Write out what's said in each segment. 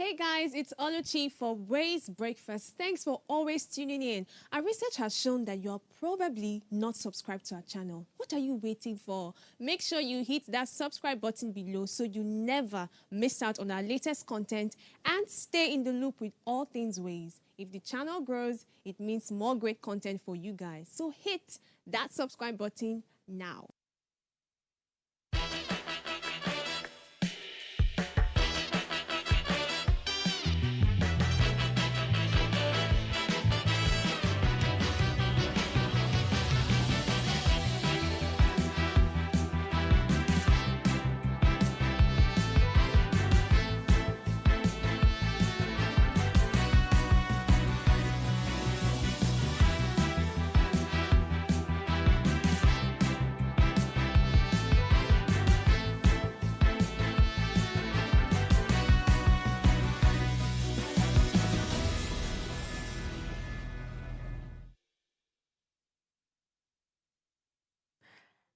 Hey guys, it's Oluchi for Ways Breakfast. Thanks for always tuning in. Our research has shown that you're probably not subscribed to our channel. What are you waiting for? Make sure you hit that subscribe button below so you never miss out on our latest content and stay in the loop with all things Ways. If the channel grows, it means more great content for you guys. So hit that subscribe button now.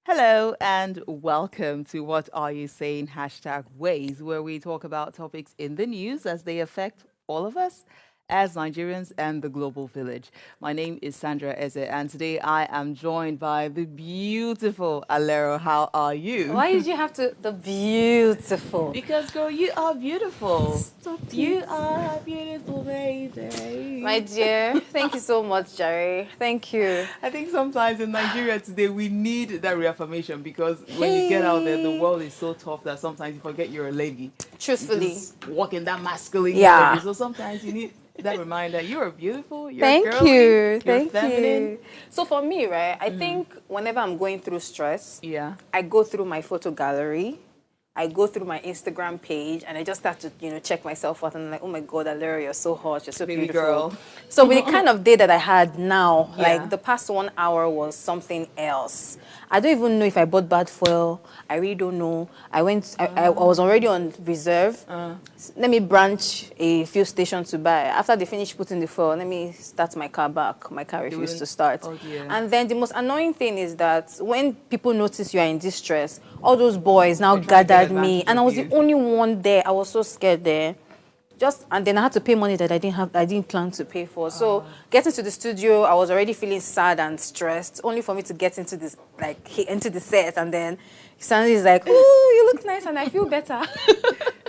Hello and welcome to What Are You Saying? #Ways, where we talk about topics in the news as they affect all of us as Nigerians and the global village. My name is Sandra Eze, and today I am joined by the beautiful Alero. How are you? Why did you have to the beautiful? Because, girl, you are beautiful. Stop it. You are beautiful, baby. My dear, thank you so much, Jerry. Thank you. I think sometimes in Nigeria today we need that reaffirmation because when you get out there, the world is so tough that sometimes you forget you're a lady. Truthfully. You just walk in that masculine Yeah. energy. So sometimes you need that reminder you're beautiful, you're Thank girly, you. you're Thank feminine. you. So for me, right, I think whenever I'm going through stress, Yeah. I go through my photo gallery. I go through my Instagram page and I just start to, check myself out and I'm like, oh my God, Alera, you're so hot, you're so Baby beautiful. girl. So with the kind of day that I had now, Yeah. like the past 1 hour was something else. I don't even know if I bought bad fuel. I really don't know. I was already on reserve. Let me branch a fuel station to buy. After they finished putting the fuel, let me start my car back. My car refused to start. Oh dear. And then the most annoying thing is that when people notice you are in distress, all those boys now They're trying to get gathered me, advantage and I of was you. the only one there. I was so scared there. And then I had to pay money that I didn't plan to pay for. So getting to the studio, I was already feeling sad and stressed, only for me to get into this, into the set, and then Sandy is like, "Ooh, you look nice," and I feel better.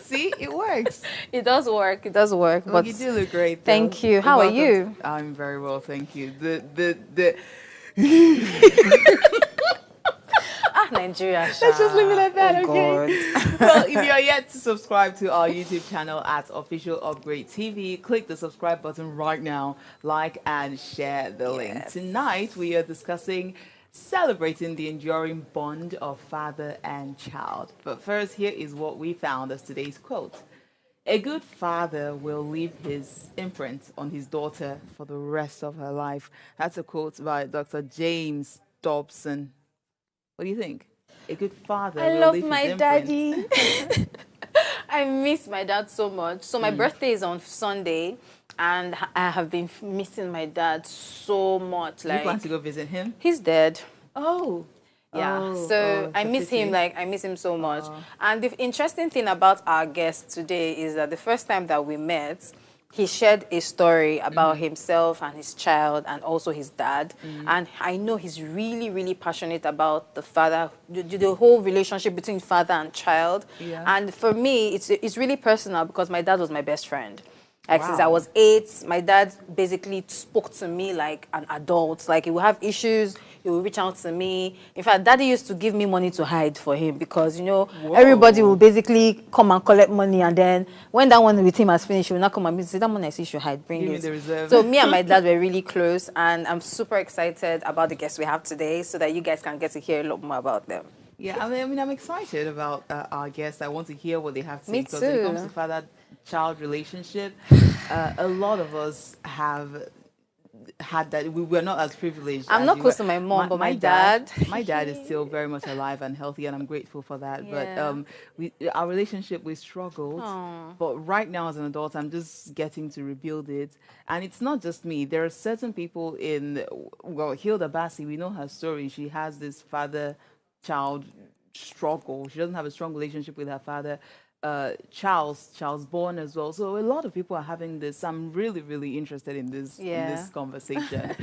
See, it works. It does work. It does work. Well, But you do look great. Though. thank you. How are Welcome you? I'm very well, thank you. Nigeria. Let's just leave it at that, oh, okay? God. Well, if you are yet to subscribe to our YouTube channel at Official Upgrade TV, click the subscribe button right now, like and share the link. Yes. Tonight, we are discussing celebrating the enduring bond of father and child. But first, here is what we found as today's quote. A good father will leave his imprint on his daughter for the rest of her life. That's a quote by Dr. James Dobson. What do you think? A good father I will love leave my his imprint. daddy. I miss my dad so much. So my birthday is on Sunday, and I have been missing my dad so much. Do you plan to go visit him? He's dead. Oh. Yeah, Oh, so I it's a miss him, pity. I miss him so much. And the interesting thing about our guest today is that the first time that we met, he shared a story about himself and his child and also his dad. And I know he's really, really passionate about the father, the whole relationship between father and child. Yeah. And for me, it's really personal because my dad was my best friend. Since I Wow. was 8, my dad basically spoke to me like an adult. Like, he would have issues, he would reach out to me. In fact, daddy used to give me money to hide for him because, everybody will basically come and collect money. And then when that one with him has finished, he will not come and say, that money I see you should hide, bring Give me it. the reserve. So me and my dad were really close. And I'm super excited about the guests we have today so that you guys can get to hear a lot more about them. Yeah, I mean, I'm excited about our guests. I want to hear what they have to say Me because when it comes too. to father-child relationship, a lot of us have had that. We were not as privileged. I'm as not you close were. to my mom, but my dad. My dad is still very much alive and healthy, and I'm grateful for that. Yeah. But our relationship, we struggled. Aw. But right now, as an adult, I'm just getting to rebuild it. And it's not just me. There are certain people Hilda Bassi, we know her story. She has this father-child struggle. She doesn't have a strong relationship with her father. Charles born as well. So a lot of people are having this. I'm really, really interested in this Yeah. conversation.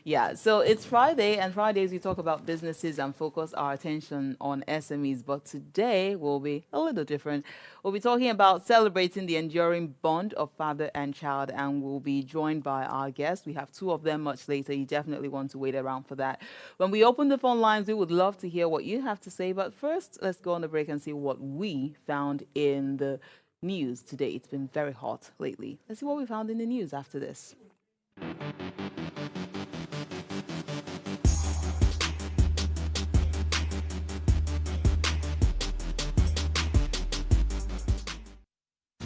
Yeah. So it's Friday, and Fridays we talk about businesses and focus our attention on SMEs. But today will be a little different. We'll be talking about celebrating the enduring bond of father and child, and we'll be joined by our guests. We have two of them much later. You definitely want to wait around for that. When we open the phone lines, we would love to hear what you have to say. But first, let's go on the break and see what we found in the news today. It's been very hot lately. Let's see what we found in the news after this.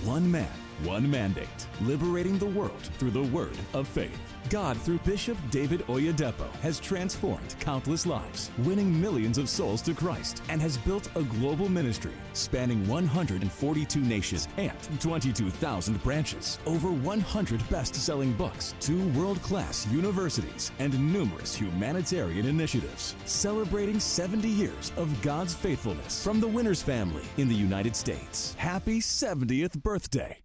One man, one mandate, liberating the world through the word of faith. God, through Bishop David Oyedepo, has transformed countless lives, winning millions of souls to Christ, and has built a global ministry spanning 142 nations and 22,000 branches, over 100 best-selling books, 2 world-class universities, and numerous humanitarian initiatives, celebrating 70 years of God's faithfulness from the Winners family in the United States. Happy 70th birthday.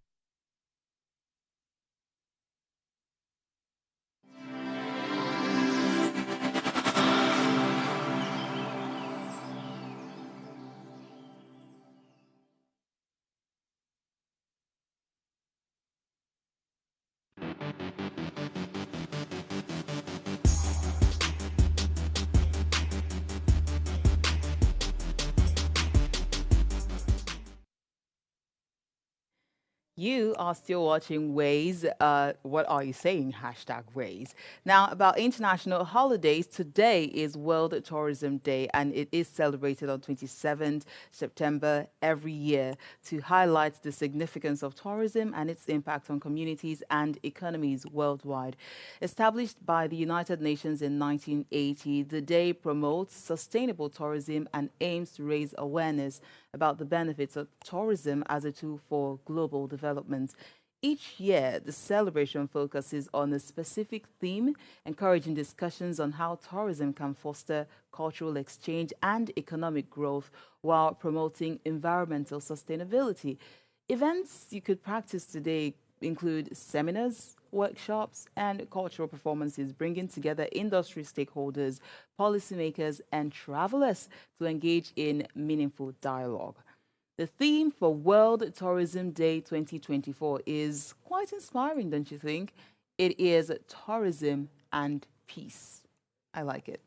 You are still watching Ways. What are you saying? Hashtag Ways. Now, about international holidays, today is World Tourism Day, and it is celebrated on 27th September every year to highlight the significance of tourism and its impact on communities and economies worldwide. Established by the United Nations in 1980, the day promotes sustainable tourism and aims to raise awareness about the benefits of tourism as a tool for global development. Each year, the celebration focuses on a specific theme, encouraging discussions on how tourism can foster cultural exchange and economic growth while promoting environmental sustainability. Events you could practice today include seminars, workshops, and cultural performances, bringing together industry stakeholders, policymakers, and travelers to engage in meaningful dialogue. The theme for World Tourism Day 2024 is quite inspiring, don't you think? It is tourism and peace. I like it.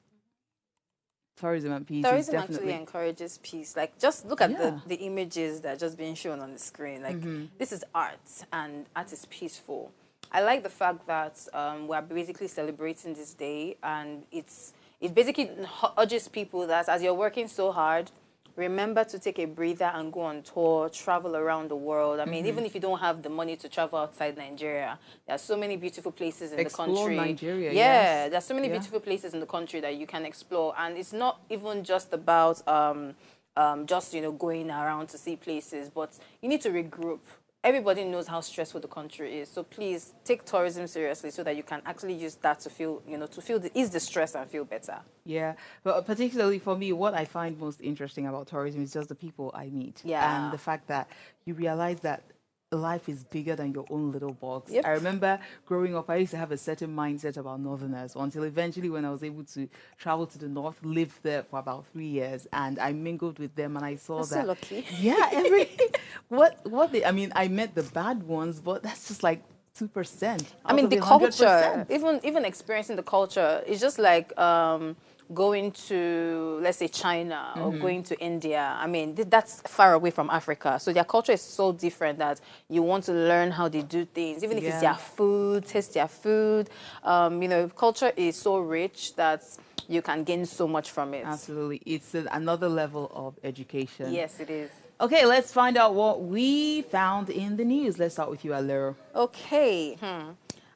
Tourism and peace is Tourism definitely... actually encourages peace. Like, just look at Yeah. the images that are just being shown on the screen. Like, this is art, and art is peaceful. I like the fact that we're basically celebrating this day, and it basically urges people that as you're working so hard, remember to take a breather and go on tour, travel around the world. I mean, even if you don't have the money to travel outside Nigeria, there are so many beautiful places in Explore the country. Nigeria, yeah, yes. there are so many beautiful places in the country that you can explore, and it's not even just about just going around to see places, but you need to regroup. Everybody knows how stressful the country is, so please take tourism seriously so that you can actually use that to feel, ease the stress and feel better. Yeah, but particularly for me, what I find most interesting about tourism is just the people I meet. Yeah. And the fact that you realize that life is bigger than your own little box. Yep. I remember growing up, I used to have a certain mindset about Northerners until eventually when I was able to travel to the North, live there for about 3 years, and I mingled with them and I saw That's so that. lucky. Yeah, I met the bad ones, but that's just like 2%. I mean, out the of culture, 100%. even experiencing the culture, is just like going to, let's say, China or going to India. I mean, that's far away from Africa. So their culture is so different that you want to learn how they do things, even if it's their food, taste their food. Culture is so rich that you can gain so much from it. Absolutely. It's another level of education. Yes, it is. Okay, let's find out what we found in the news. Let's start with you, Alero. Okay.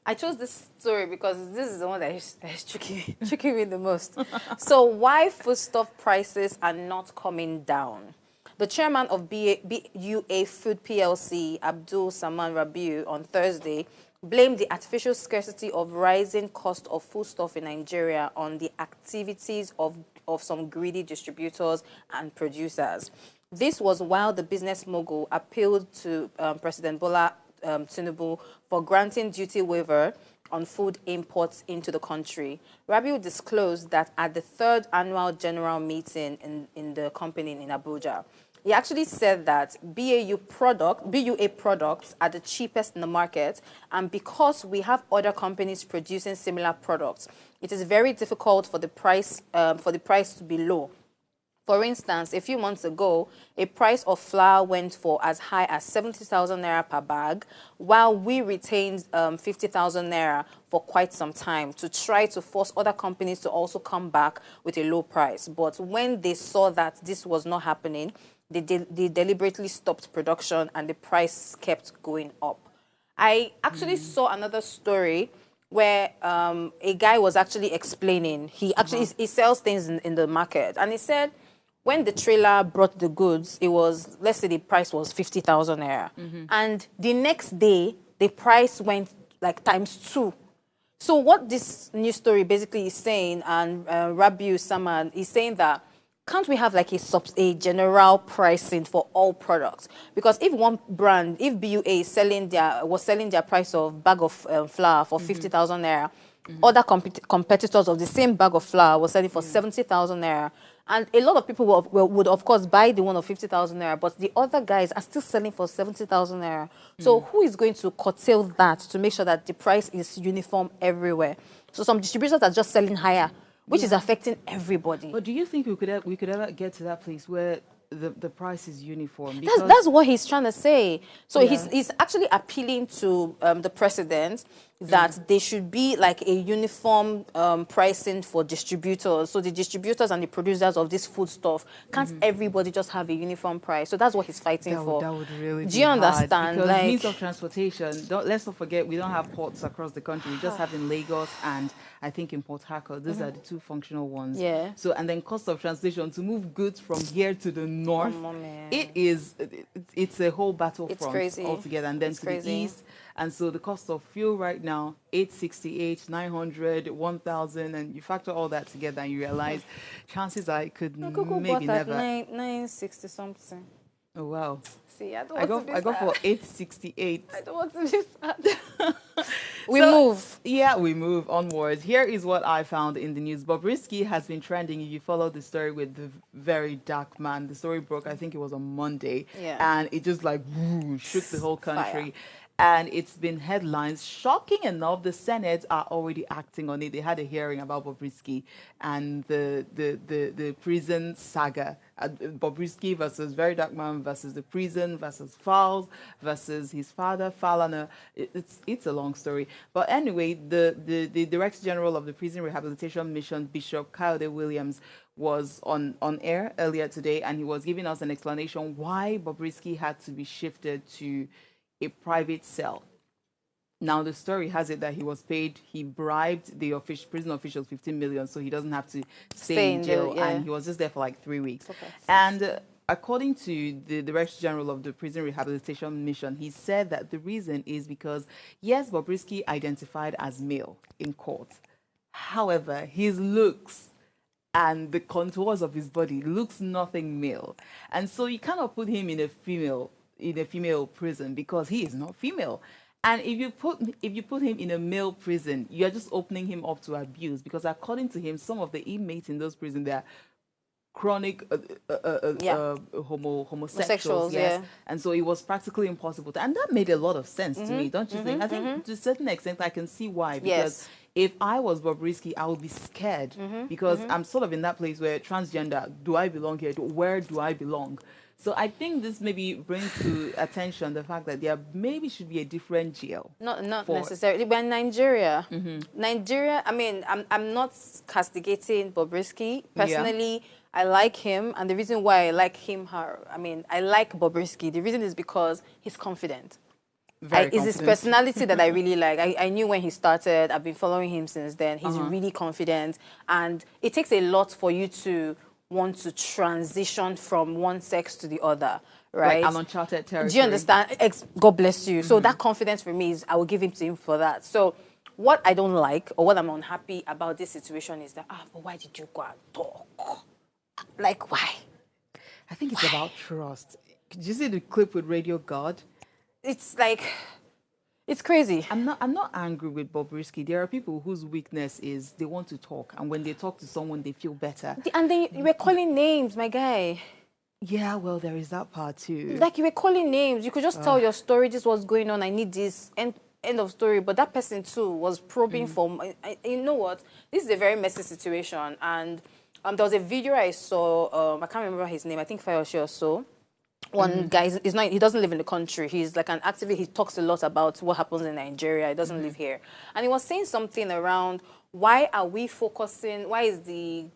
I chose this story because this is the one that is tricking me the most. So, why foodstuff prices are not coming down? The chairman of BUA Food PLC, Abdul Saman Rabiu, on Thursday blamed the artificial scarcity of rising cost of foodstuff in Nigeria on the activities of some greedy distributors and producers. This was while the business mogul appealed to President Bola Tinubu for granting duty waiver on food imports into the country. Rabiu disclosed that at the third annual general meeting in the company in Abuja, he actually said that BUA products are the cheapest in the market, and because we have other companies producing similar products, it is very difficult for the price to be low. For instance, a few months ago, a price of flour went for as high as 70,000 naira per bag, while we retained 50,000 naira for quite some time to try to force other companies to also come back with a low price. But when they saw that this was not happening, they deliberately stopped production and the price kept going up. I actually saw another story where a guy was actually explaining. He actually he sells things in the market, and he said, when the trailer brought the goods, it was, let's say the price was 50,000 naira. And the next day, the price went like ×2. So what this news story basically is saying, and Rabiu Saman is saying that, can't we have like a general pricing for all products? Because if one brand, if BUA was selling their price of bag of flour for 50,000 naira, other competitors of the same bag of flour were selling for 70,000 naira. And a lot of people would, of course, buy the one of 50,000 naira, but the other guys are still selling for 70,000 naira. So who is going to curtail that to make sure that the price is uniform everywhere? So some distributors are just selling higher, which is affecting everybody. But do you think we could ever get to that place where the price is uniform? Because That's what he's trying to say. So he's actually appealing to the president that there should be like a uniform pricing for distributors. So the distributors and the producers of this food stuff, can't everybody just have a uniform price? So that's what he's fighting for. That would really be Do you understand? Because like, means of transportation, let's not forget, we don't have ports across the country. We just have in Lagos and I think in Port Harcourt. These are the two functional ones. Yeah. So, and then cost of translation to move goods from here to the north, it's a whole battlefront altogether. And then to the east. And so the cost of fuel right now, 868, 900, 1,000, and you factor all that together and you realize chances are it could maybe never. 960 something. Oh, wow. See, I go for 868. I don't want to be sad. We move onwards. Here is what I found in the news. Bobrisky has been trending. If you follow the story with the very dark man, the story broke, I think it was on Monday. Yeah. And it just like shook the whole country. And it's been headlines. Shocking enough, the Senate are already acting on it. They had a hearing about Bobrisky and the prison saga. Bobrisky versus Very Dark Man versus the prison versus Fowles versus his father, Falana. It's a long story. But anyway, the Director General of the Prison Rehabilitation Mission, Bishop Kayode Williams, was on air earlier today, and he was giving us an explanation why Bobrisky had to be shifted to a private cell. Now, the story has it that he was paid, he bribed the prison officials 15 million, so he doesn't have to stay in jail, and he was just there for like 3 weeks. Okay. And according to the Director General of the Prison Rehabilitation Mission, he said that the reason is because, yes, Bobrisky identified as male in court. However, his looks and the contours of his body looks nothing male. And so you cannot put him in a female prison because he is not female. And if you put him in a male prison, you're just opening him up to abuse, because according to him, some of the inmates in those prisons, they are chronic homosexuals, yes. And so it was practically impossible and that made a lot of sense to me, don't you think? I think to a certain extent I can see why, because if I was Bobrisky, I would be scared, because I'm sort of in that place where transgender, do I belong here? Where do I belong? So I think this maybe brings to attention the fact that there maybe should be a different jail. Not necessarily, but Nigeria, I mean, I'm not castigating Bobrisky. Personally, I like him, and the reason why I like him, I like Bobrisky. The reason is because he's confident. It's his personality that I really like. I knew when he started. I've been following him since then. He's really confident, and it takes a lot for you to want to transition from one sex to the other, right? Like an uncharted territory. Do you understand? God bless you. So that confidence for me I will give him to him for that. So what I don't like, or what I'm unhappy about this situation is that, but why did you go and talk? Like, why? I think it's about trust. Did you see the clip with Radio God? It's like, it's crazy. I'm not angry with Bobrisky. There are people whose weakness is they want to talk, and when they talk to someone, they feel better. And then you were calling names, my guy. Yeah, well, there is that part too. Like, you were calling names. You could just tell your story. This is what's going on. I need this. End of story. But that person too was probing for. You know what? This is a very messy situation. And there was a video I saw. I can't remember his name. I think Fayoshe or so. One guy is not. He doesn't live in the country. He's like an activist. He talks a lot about what happens in Nigeria. He doesn't live here. And he was saying something around, why are we focusing? Why is the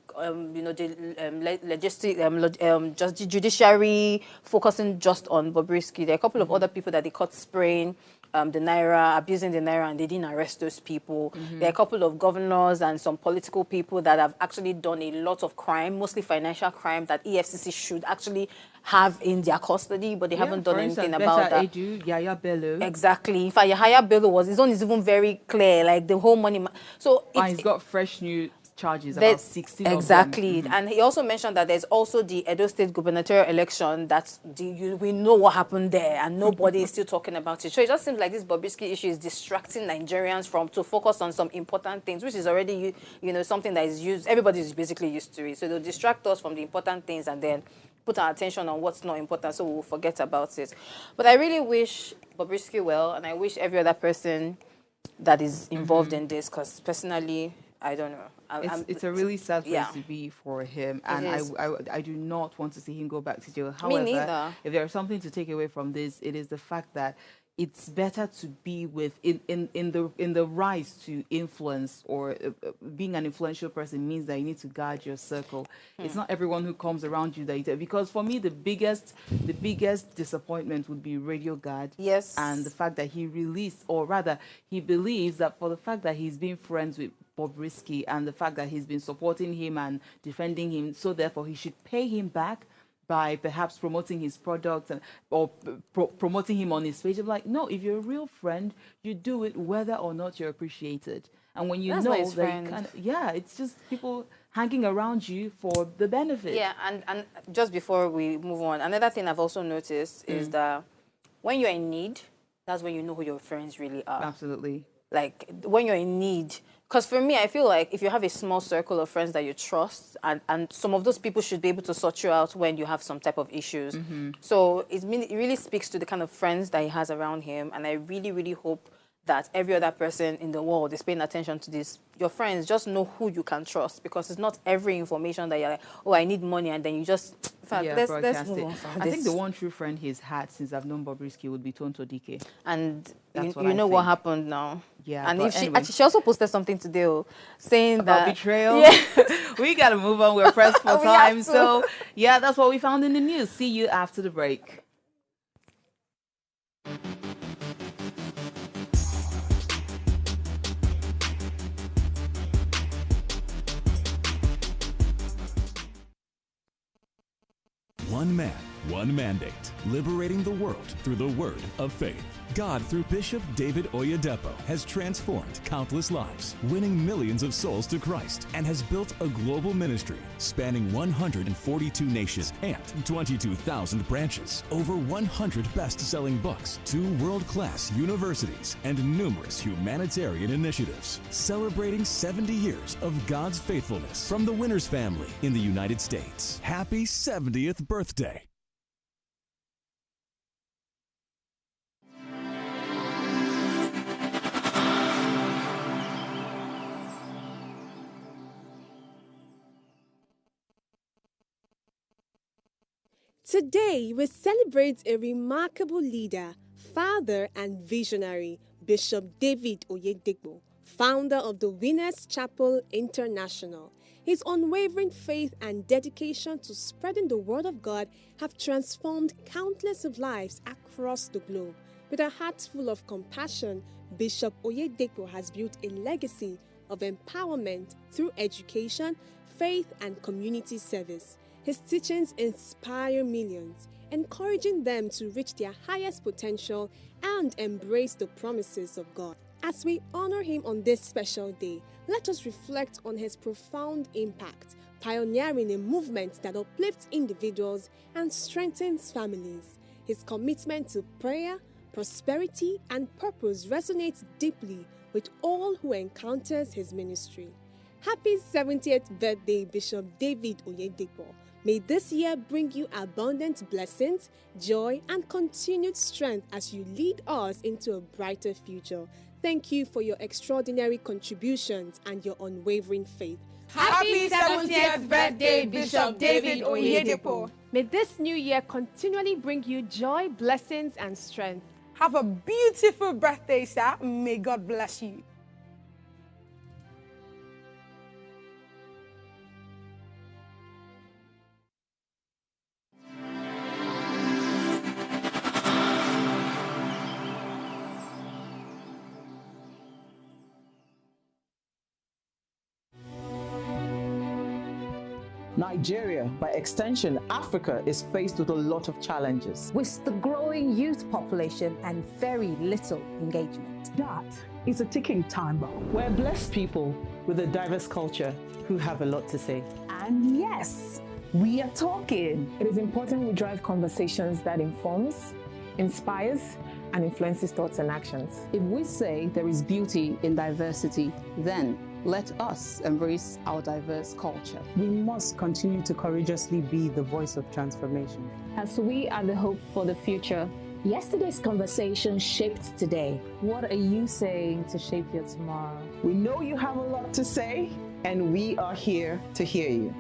judiciary focusing just on Bobrisky? There are a couple of other people that they caught spraying the naira, abusing the naira, and they didn't arrest those people. There are a couple of governors and some political people that have actually done a lot of crime, mostly financial crime, that EFCC should actually have in their custody, but they haven't done anything about that. Yaya Bello. Exactly. In fact, Yahaya Bello his own is even very clear, like the whole money. So he's got fresh new charges, about 16 exactly. of them. And he also mentioned that there's also the Edo State gubernatorial election that we know what happened there, and nobody is still talking about it. So it just seems like this Bobrisky issue is distracting Nigerians to focus on some important things, which is already something that is used. Everybody is basically used to it. So they'll distract us from the important things and then put our attention on what's not important, so we'll forget about it. But I really wish Bobrisky well, and I wish every other person that is involved in this, because personally, I don't know. It's a really sad place to be for him, and I do not want to see him go back to jail. However, Me neither. If there's something to take away from this, it is the fact that it's better to be in the rise to influence, or being an influential person means that you need to guard your circle. It's not everyone who comes around you that because for me the biggest disappointment would be Radio Guard. Yes. And the fact that he released, or rather he believes that for the fact that he's been friends with Bobrisky and the fact that he's been supporting him and defending him, so therefore he should pay him back by perhaps promoting his product or promoting him on his page. I'm like, no, if you're a real friend, you do it whether or not you're appreciated. And when you know that it's just people hanging around you for the benefit. Yeah, and just before we move on, another thing I've also noticed is that when you're in need, that's when you know who your friends really are. Absolutely. Like, when you're in need, because for me, I feel like if you have a small circle of friends that you trust, and some of those people should be able to sort you out when you have some type of issues. So it really speaks to the kind of friends that he has around him. And I really, really hope that every other person in the world is paying attention to this. Your friends, just know who you can trust, because it's not every information that you're like, oh, I need money, and then you just... In fact, let's move on from I this. think the one true friend he's had since I've known Bobrisky would be Tonto Dike. And you know what happened now. Yeah, and if anyway. she also posted something today saying about that betrayal. Yeah. We gotta move on. We're pressed for We time. have to. So yeah, that's what we found in the news. See you after the break. One man, one mandate, liberating the world through the word of faith. God, through Bishop David Oyedepo, has transformed countless lives, winning millions of souls to Christ, and has built a global ministry spanning 142 nations and 22,000 branches, over 100 best-selling books, 2 world-class universities, and numerous humanitarian initiatives, celebrating 70 years of God's faithfulness from the Winners family in the United States. Happy 70th birthday. Today, we celebrate a remarkable leader, father, and visionary, Bishop David Oyedepo, founder of the Winners Chapel International. His unwavering faith and dedication to spreading the word of God have transformed countless of lives across the globe. With a heart full of compassion, Bishop Oyedepo has built a legacy of empowerment through education, faith, and community service. His teachings inspire millions, encouraging them to reach their highest potential and embrace the promises of God. As we honor him on this special day, let us reflect on his profound impact, pioneering a movement that uplifts individuals and strengthens families. His commitment to prayer, prosperity, and purpose resonates deeply with all who encounters his ministry. Happy 70th birthday, Bishop David Oyedepo. May this year bring you abundant blessings, joy, and continued strength as you lead us into a brighter future. Thank you for your extraordinary contributions and your unwavering faith. Happy 70th birthday, Bishop David Oyedepo. May this new year continually bring you joy, blessings, and strength. Have a beautiful birthday, sir. May God bless you. Nigeria, by extension, Africa, is faced with a lot of challenges. With the growing youth population and very little engagement. That is a ticking time bomb. We're blessed people with a diverse culture who have a lot to say. And yes, we are talking. It is important we drive conversations that informs, inspires, and influences thoughts and actions. If we say there is beauty in diversity, then let us embrace our diverse culture. We must continue to courageously be the voice of transformation. As we are the hope for the future, yesterday's conversation shaped today. What are you saying to shape your tomorrow? We know you have a lot to say, and we are here to hear you.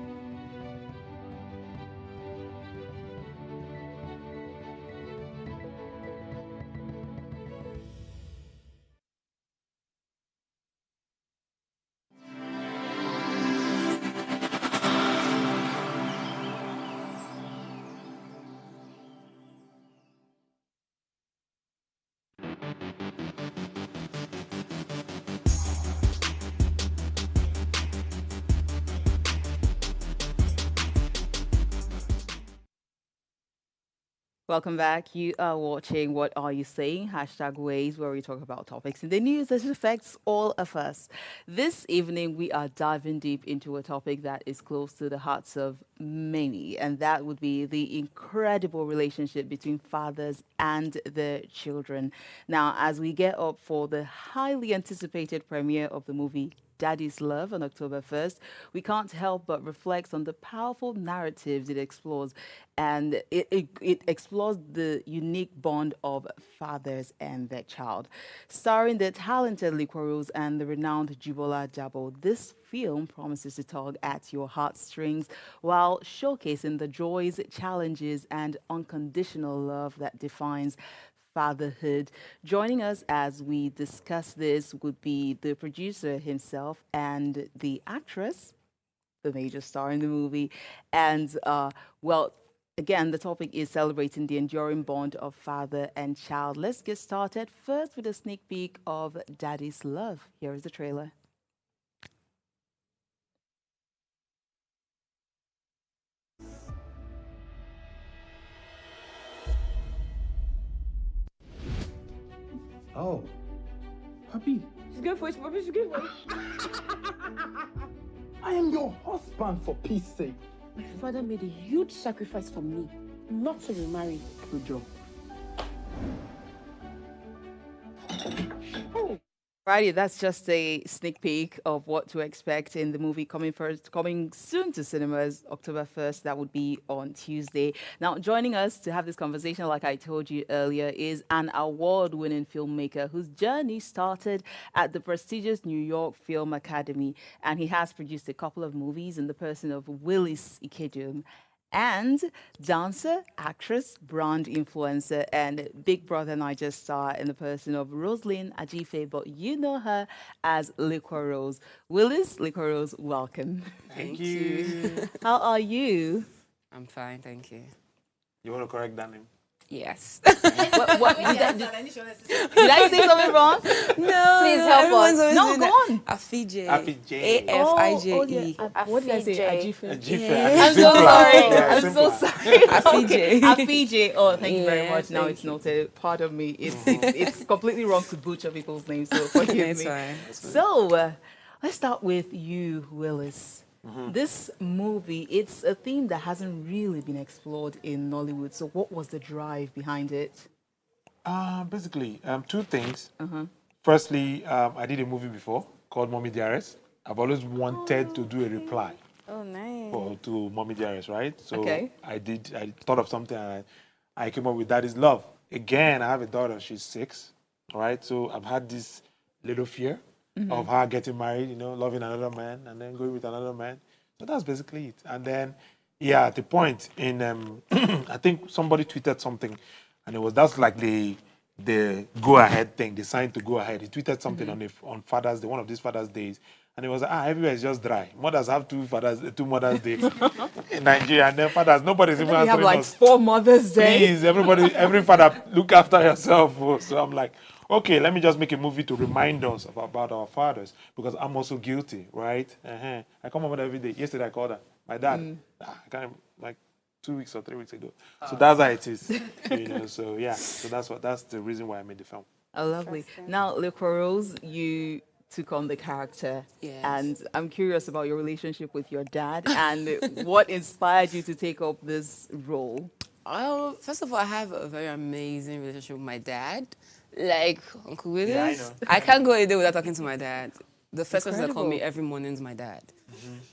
Welcome back. You are watching What Are You Saying? #Ways, where we talk about topics in the news that affects all of us. This evening, we are diving deep into a topic that is close to the hearts of many, and that would be the incredible relationship between fathers and their children. Now, as we get up for the highly anticipated premiere of the movie Daddy's Love on October 1st, we can't help but reflect on the powerful narratives it explores. And it explores the unique bond of fathers and their child. Starring the talented Liquorose and the renowned Jubola Jabo, this film promises to tug at your heartstrings while showcasing the joys, challenges, and unconditional love that defines fatherhood. Joining us as we discuss this would be the producer himself and the actress, the major star in the movie. And, again, the topic is celebrating the enduring bond of father and child. Let's get started first with a sneak peek of Daddy's Love. Here is the trailer. Oh, Papi. She's going for it, Papi. She's going for it. I am your husband, for peace sake. My father made a huge sacrifice for me, not to remarry. Good job. Friday, that's just a sneak peek of what to expect in the movie coming soon to cinemas, October 1st. That would be on Tuesday. Now, joining us to have this conversation, like I told you earlier, is an award-winning filmmaker whose journey started at the prestigious New York Film Academy, and he has produced a couple of movies in the person of Willis, Ikedum, and dancer, actress, brand influencer, and Big Brother Niger star in the person of Roslyn Ajife, but you know her as Liquorose. Willis, Liquorose, welcome. Thank you. How are you? I'm fine, thank you. You want to correct that name? Yes. Did I say something wrong? No. Please help us. No, go on. Afije. Afije. AFIJE. What did I say? Ajife. I'm so sorry. I'm so sorry. Afije. Afije. Oh, thank you very much. Now it's noted. Pardon me. It's completely wrong to butcher people's names, so forgive me. Fine. So, let's start with you, Willis. This movie, it's a theme that hasn't really been explored in Nollywood. So what was the drive behind it? Basically, two things. Firstly, I did a movie before called Mommy Dearest. I've always wanted to do a reply Oh, nice. to Mommy Dearest, right? So Okay. I thought of something and I came up with That Is Love. Again, I have a daughter, she's 6, right? So I've had this little fear of her getting married, loving another man and then going with another man. So that's basically it. And then, yeah, at the point in, I think somebody tweeted something and that's like the go ahead thing, the sign to go ahead. He tweeted something on Father's Day, one of these Father's Days, and it was everywhere is just dry. Mothers have two Mother's Day in Nigeria, and then fathers, nobody's even We answering have like us. 4 Mother's Day. Please, every father, look after yourself. So I'm like, okay, let me just make a movie to remind us about our fathers, because I'm also guilty, right? I come home every day. Yesterday I called her, my dad. I can't, like 2 weeks or 3 weeks ago. So that's how it is. So yeah. So that's the reason why I made the film. Oh, lovely. Now, Liquorose, you took on the character. Yes. And I'm curious about your relationship with your dad and what inspired you to take up this role. Oh, first of all, I have a very amazing relationship with my dad. Like Uncle Willis. Yeah, I know. I can't go a day without talking to my dad. The first person that call me Incredible. every morning is my dad.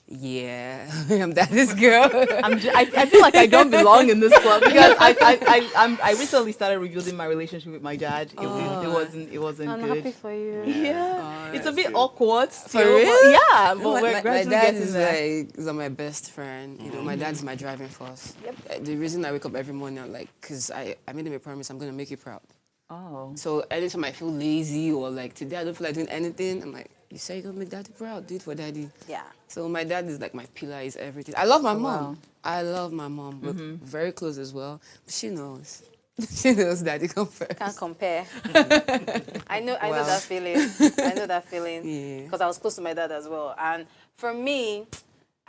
Yeah, I'm daddy's girl. I feel like I don't belong in this club because I recently started rebuilding my relationship with my dad. It wasn't I'm good. happy for you. Yeah, it's a bit awkward. For Still, real? but yeah, but No, we're my gradually dad getting is there. like my best friend. My dad is my driving force. The reason I wake up every morning, I'm like, because I made him a promise, I'm gonna make you proud. Oh. So anytime I feel lazy or like today I don't feel like doing anything, I'm like, you say you're gonna make daddy proud, do it for daddy. Yeah. So my dad is like my pillar, is everything. I love my mom. wow. I love my mom. We're very close as well. But she knows. She knows daddy come first. Can't compare. I know that feeling. I know that feeling. Yeah. Because I was close to my dad as well. And for me,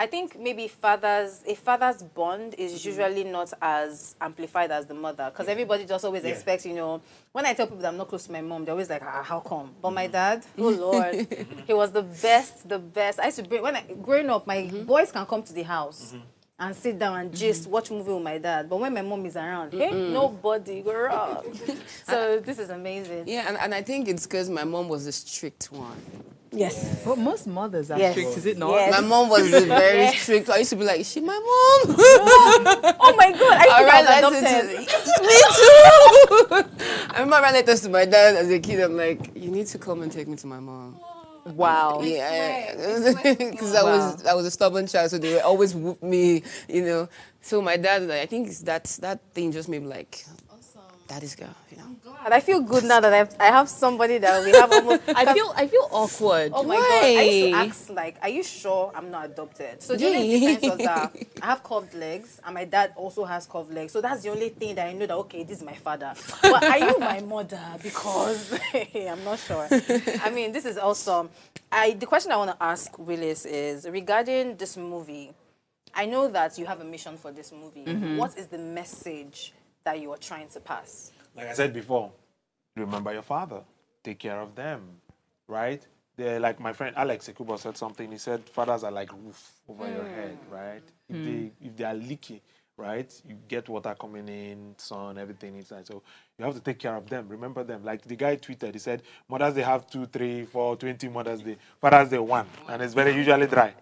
I think maybe a father's bond is usually not as amplified as the mother. Because everybody just always expects, when I tell people that I'm not close to my mom, they're always like, how come? But my dad, oh Lord, he was the best. I used to bring, growing up, my boys can come to the house and sit down and just watch movie with my dad. But when my mom is around, nobody, girl. So this is amazing. Yeah, and I think it's because my mom was a strict one. Yes. But most mothers are Yes. strict, is it not? Yes. My mom was very strict. I used to be like, is she my mom? Oh my God, I think I was adopted. Me too. I remember I ran letters to my dad as a kid. I'm like, you need to come and take me to my mom. Wow. Yeah, because I was a stubborn child, so they would always whoop me, So my dad, like, I think it's that thing just made me like, daddy's girl, And I feel good now that I have somebody that we have almost. I feel awkward. Oh my God! I used to ask like, "Are you sure I'm not adopted?" So the only difference was that I have curved legs, and my dad also has curved legs. So that's the only thing that I know that okay, this is my father. But are you my mother? Because I'm not sure. I mean, this is awesome. The question I want to ask Willis is regarding this movie. I know that you have a mission for this movie. What is the message that you are trying to pass? Like I said before, remember your father. Take care of them, right? They're like my friend Alex Ekubo said something. He said fathers are like roof over your head, right? If they are leaky, right? You get water coming in, sun, everything inside. So you have to take care of them. Remember them. Like the guy tweeted, he said, Mothers Day have 2, 3, 4, 20 Mothers Day. Fathers Day 1, and it's very usually dry.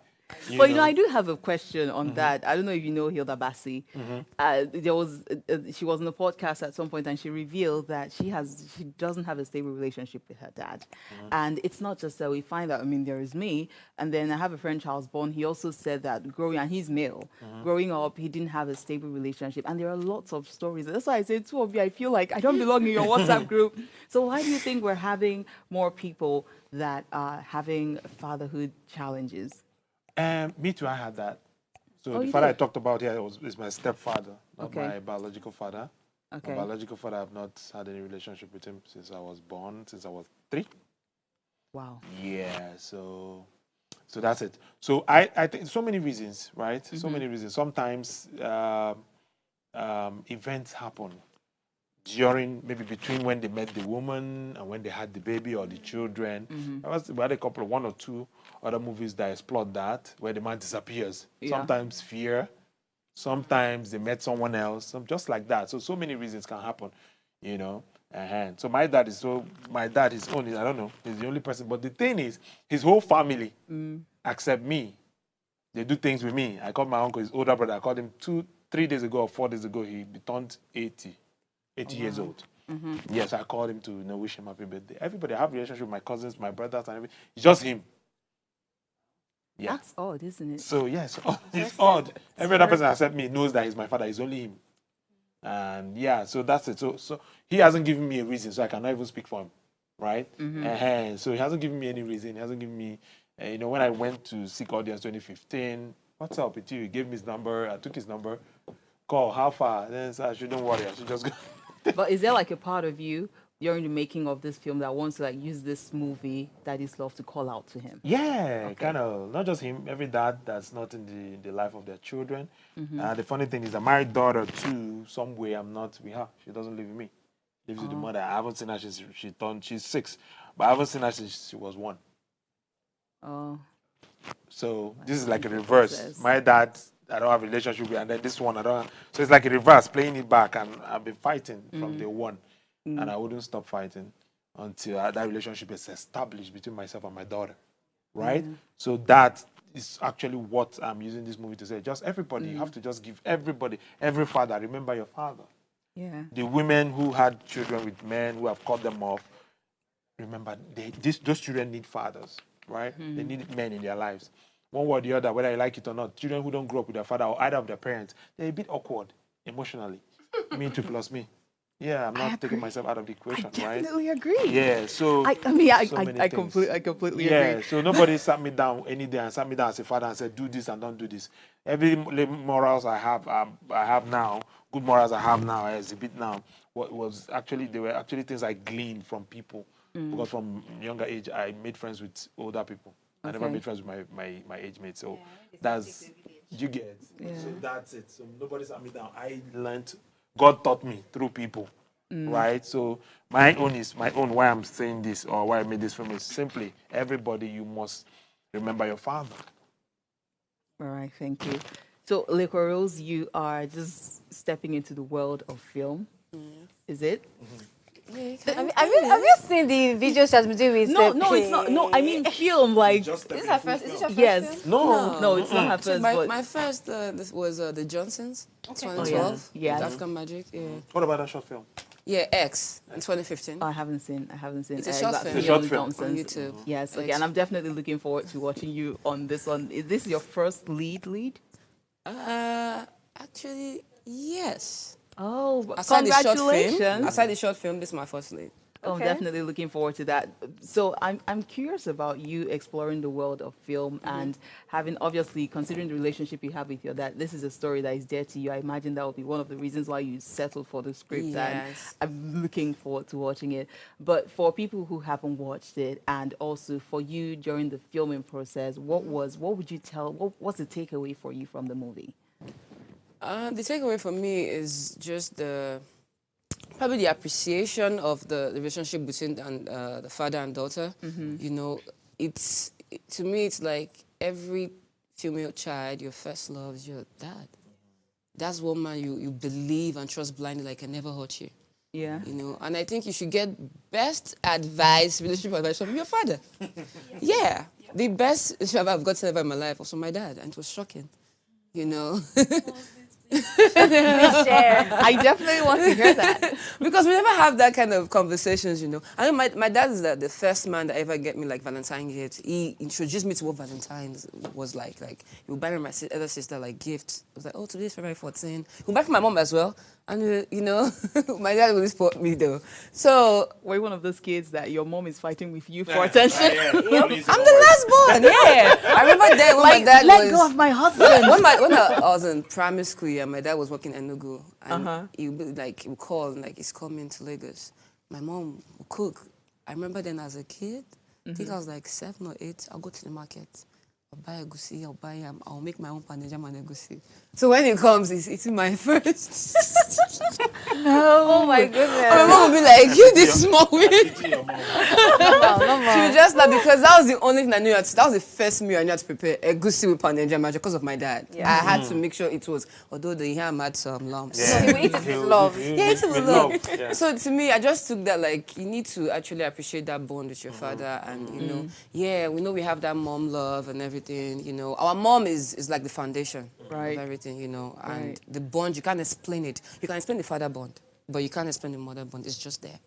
But I do have a question on that. I don't know if you know Hilda Bassi. She was on a podcast at some point, and she revealed that she doesn't have a stable relationship with her dad. And it's not just that we find that. I mean, there is me, and then I have a friend, Charles Bond. He also said that and he's male. Growing up, he didn't have a stable relationship, and there are lots of stories. That's why I say two of you. I feel like I don't belong in your WhatsApp group. So why do you think we're having more people that are having fatherhood challenges? Me too, I had that. So Oh, the you father did? I talked about here is my stepfather, not Okay. my biological father. Okay. My biological father, I've not had any relationship with him since I was born, since I was 3. Wow. Yeah, so that's it. So I think so many reasons, right? So many reasons. Sometimes events happen during, maybe between when they met the woman and when they had the baby or the children. We had a couple of 1 or 2 other movies that explored that, where the man disappears. Yeah. Sometimes fear, sometimes they met someone else, just like that. So many reasons can happen, you know. So my dad is only, I don't know, he's the only person. But the thing is, his whole family except me, they do things with me. I called my uncle, his older brother. I called him 3 days ago or 4 days ago. He turned 80 years old. Yes, I called him to wish him happy birthday. Everybody, I have a relationship with my cousins, my brothers, and everything. It's just him. Yeah. That's odd, isn't it? So yes, it's odd. Every other person except me knows that he's my father. It's only him. And yeah, so that's it. So he hasn't given me a reason, so I cannot even speak for him, right? So he hasn't given me any reason. He hasn't given me, when I went to Seek Audience 2015, what's up with you? He gave me his number. I took his number. Call, how far? Then I shouldn't worry. I should just go. But is there like a part of you during the making of this film that wants to like use this movie, Daddy's Love, to call out to him? Yeah, kind of. Not just him. Every dad that's not in the life of their children. The funny thing is, a married daughter too. Some way I'm not with her. She doesn't live with me. Lives with the mother. I haven't seen her. She's 6, but I haven't seen her since she was 1. Oh. So this is like a reverse. My dad, I don't have a relationship with, and then this one I don't have. So it's like a reverse, playing it back, and I've been fighting from day one. And I wouldn't stop fighting until that relationship is established between myself and my daughter, right? So that is actually what I'm using this movie to say. Just everybody, you have to just give everybody, every father, remember your father. Yeah. The women who had children with men who have cut them off, remember, those children need fathers, right? They need men in their lives. One way or the other, whether you like it or not, children who don't grow up with their father or either of their parents, they're a bit awkward emotionally. Me too plus me. Yeah, I'm not taking myself out of the equation, right? I definitely agree. Yeah, so I completely agree. Yeah, so nobody sat me down any day and sat me down as a father and said, do this and don't do this. Every morals I have now, good morals I have now, I exhibit now, they were actually things I gleaned from people. Because from younger age, I made friends with older people. I never made friends with my age mates. So that's, you get it. Yeah. So that's it. So nobody sat me down. I learned, God taught me through people, right? So my own, why I'm saying this or why I made this film is simply, everybody, you must remember your father. All right, thank you. So, Liquorose, you are just stepping into the world of film. Is it? Have you seen the videos she has been doing with? No, it's not. No, I mean film. Like, is this her first? Is this your first? Yes. Film? No, it's not her first. My first this was the Johnsons, 2012. Yeah. African Magic. Yeah. What about that short film? Yeah, X in 2015. I haven't seen. It's a short film. It's a short film on YouTube. Yes. Okay, and I'm definitely looking forward to watching you on this one. Is this your first lead? Actually, yes. Oh, congratulations! Aside the short film, this is my first lead. Okay. I'm definitely looking forward to that. So I'm curious about you exploring the world of film and having, obviously, considering the relationship you have with your dad, this is a story that is dear to you. I imagine that would be one of the reasons why you settled for the script. Yes. And I'm looking forward to watching it. But for people who haven't watched it, and also for you during the filming process, what's the takeaway for you from the movie? The takeaway for me is just probably the appreciation of the relationship between the father and daughter. You know, to me, it's like every female child, your first love is your dad. That's one man you believe and trust blindly, like can never hurt you. Yeah. You know, and I think you should get best advice, relationship advice from your father. Yeah. The best relationship I've gotten ever in my life was from my dad, and it was shocking. You know. I definitely want to hear that. Because we never have that kind of conversations, you know. I know my dad is the first man that ever get me like Valentine gifts. He introduced me to what Valentine's was like. Like he would buy me my other sister like gifts. It was like, oh, today's February 14. He would buy for my mom as well. And you know, my dad really support me though. So we're one of those kids that your mom is fighting with you for attention. I'm the last born. Yeah, I remember then when my dad let go of my husband. When I was in primary school, yeah, my dad was working in Enugu, and he would call and like he's coming to Lagos. My mom would cook. I remember then as a kid, I think I was like 7 or 8. I'll go to the market. I'll buy egusi, I'll buy yam, I'll make my own panejam and egusi. So when he comes, he's eating my first. Oh my goodness. And my mom would be like, you this small witch. She would just laugh because that was the only thing I knew. That was the first meal I knew how to prepare. Egusi with pounded jam because of my dad. Yeah. I had to make sure it was, although the ham had some lumps. Yeah. So he would eat it with love. Yeah, eat it with love. Yeah. So to me, I just took that like, you need to actually appreciate that bond with your father. And, you know, yeah, we know we have that mom love and everything, you know. Our mom is like the foundation of everything, you know. And the bond, you can't explain it. You can explain the father bond, but you can't explain the mother bond. It's just there.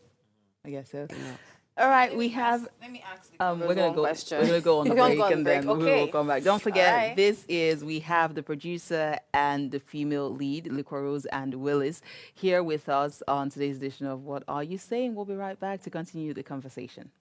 I guess so. You know. All right, we have. Let me ask we're gonna go. We're gonna go on the break and then we will come back. Don't forget, we have the producer and the female lead, Liquorose and Willis, here with us on today's edition of What Are You Saying? We'll be right back to continue the conversation.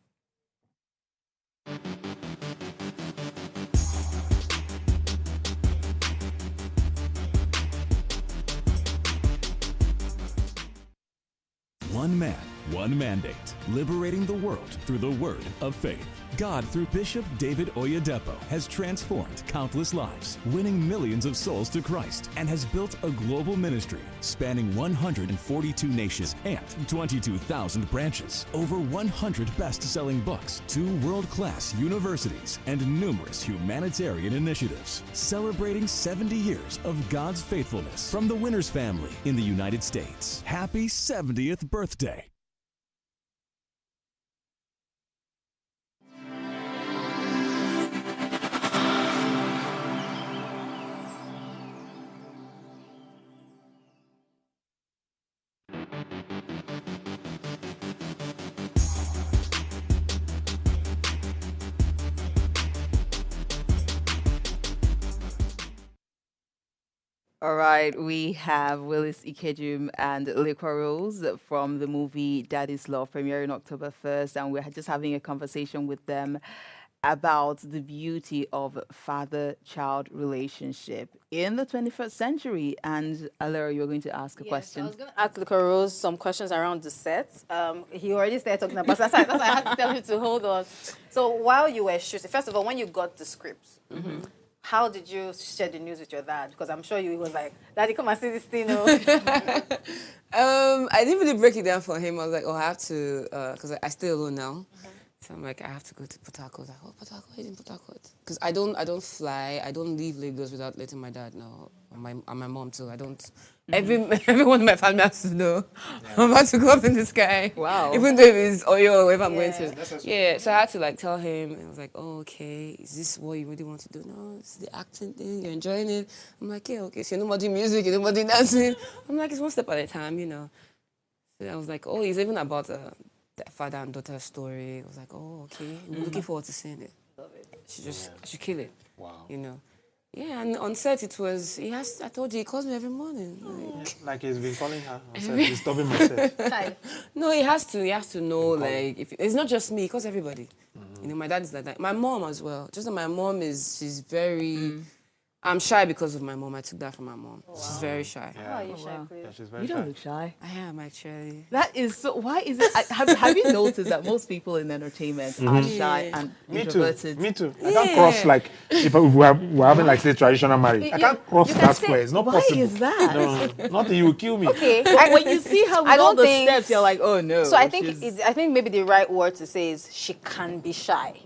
One man, one mandate, liberating the world through the word of faith. God, through Bishop David Oyedepo, has transformed countless lives, winning millions of souls to Christ, and has built a global ministry spanning 142 nations and 22,000 branches, over 100 best-selling books, 2 world-class universities, and numerous humanitarian initiatives, celebrating 70 years of God's faithfulness from the Winners family in the United States. Happy 70th birthday. All right, we have Willis, Ikedum and Liquorose from the movie Daddy's Love, premiering October 1st, and we're just having a conversation with them about the beauty of father-child relationship in the 21st century. And Alara, you're going to ask a question. So I was going to ask Liquorose some questions around the set. He already started talking about that's why I had to tell him to hold on. So while you were shooting, first of all, when you got the script, how did you share the news with your dad? Because I'm sure he was like, Daddy, come and see this thing. I didn't really break it down for him. I was like, oh, I have to, because I stay alone now. So I'm like, I have to go to Port Harcourt. Like, oh, Port Harcourt, he's in Port Harcourt. Because I don't fly. I don't leave Lagos without letting my dad know, and my mom too. I don't. Everyone in my family has to know. I'm about to go up in the sky. Wow. Even though it's Oyo or wherever I'm going to. Yeah, so I had to like tell him. And I was like, oh, okay, is this what you really want to do? No, it's the acting thing. You're enjoying it. I'm like, yeah, okay. So you're not doing music, you're not doing dancing. I'm like, it's one step at a time, you know. So I was like, oh, it's even about the father and daughter story. I was like, oh, okay. I'm looking forward to seeing it. Love it. I should kill it. Wow. You know. Yeah, and on set it was, I told you, he calls me every morning. Like he's been calling her on set, disturbing my set. No, he has to know, like, if it's not just me, he calls everybody. You know, my dad is like that. My mom as well. Just that my mom she's very... I'm shy because of my mom. I took that from my mom. Oh, wow. She's very shy. Yeah. How are you shy, please? Yeah, she's very You shy. don't look shy. I am, actually. That is so... Why is it... Have you noticed that most people in entertainment are shy and introverted? Me too. I can't cross, like, if we're having, like, say, traditional marriage. I can't cross that square. It's not possible. Why is that? No, nothing. You will kill me. Okay. When you see her with all the steps, you're like, oh, no. So I think maybe the right word to say is she can be shy.